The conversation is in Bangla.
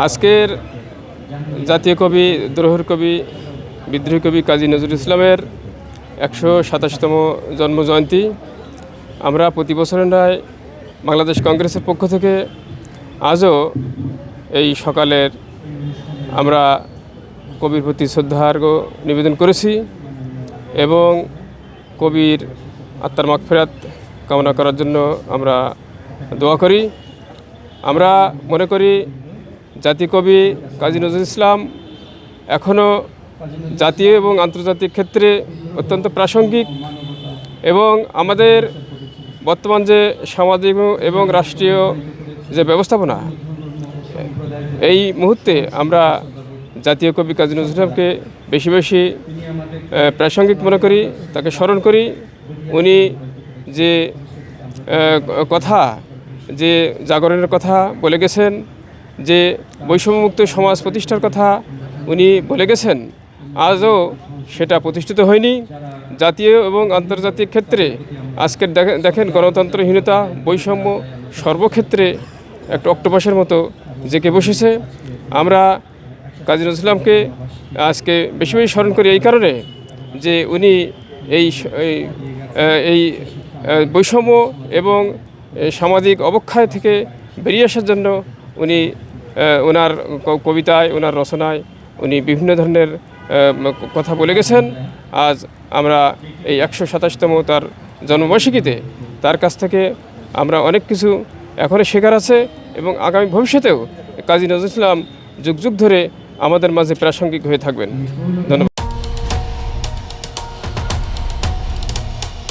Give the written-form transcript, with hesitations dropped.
আজকের জাতীয় কবি, দ্রোহের কবি, বিদ্রোহী কবি কাজী নজরুল ইসলামের ১২৭তম জন্মজয়ন্তী। আমরা প্রতি বছরের ন্যায় বাংলাদেশ কংগ্রেসের পক্ষ থেকে আজও এই সকালের আমরা কবির প্রতি শ্রদ্ধার্ঘ নিবেদন করেছি এবং কবির আত্মার মাগফিরাত কামনা করার জন্য আমরা দোয়া করি। আমরা মনে করি জাতীয় কবি কাজী নজরুল ইসলাম এখনও জাতীয় এবং আন্তর্জাতিক ক্ষেত্রে অত্যন্ত প্রাসঙ্গিক এবং আমাদের বর্তমান যে সামাজিক এবং রাষ্ট্রীয় যে ব্যবস্থাপনা, এই মুহূর্তে আমরা জাতীয় কবি কাজী নজরুল ইসলামকে বেশি বেশি প্রাসঙ্গিক মনে করি, তাকে স্মরণ করি। উনি যে কথা, যে জাগরণের কথা বলে গেছেন, যে বৈষম্যমুক্ত সমাজ প্রতিষ্ঠার কথা উনি বলে গেছেন, আজও সেটা প্রতিষ্ঠিত হয়নি। জাতীয় এবং আন্তর্জাতিক ক্ষেত্রে আজকের দেখেন গণতন্ত্রহীনতা, বৈষম্য সর্বক্ষেত্রে একটা অক্টোপাসের মতো জেঁকে বসেছে। আমরা কাজী নজরুল ইসলামকে আজকে বেশি বেশি স্মরণ করি এই কারণে যে উনি এই বৈষম্য এবং সামাজিক অবক্ষয় থেকে বেরিয়ে আসার জন্য উনি ওনার কবিতায়, ওনার রচনায় উনি বিভিন্ন ধরনের কথা বলে গেছেন। আজ আমরা এই ১২৭তম তার জন্মবার্ষিকীতে তার কাছ থেকে আমরা অনেক কিছু এখনও শেখার আছে এবং আগামী ভবিষ্যতেও কাজী নজরুল ইসলাম যুগ যুগ ধরে আমাদের মাঝে প্রাসঙ্গিক হয়ে থাকবেন। ধন্যবাদ।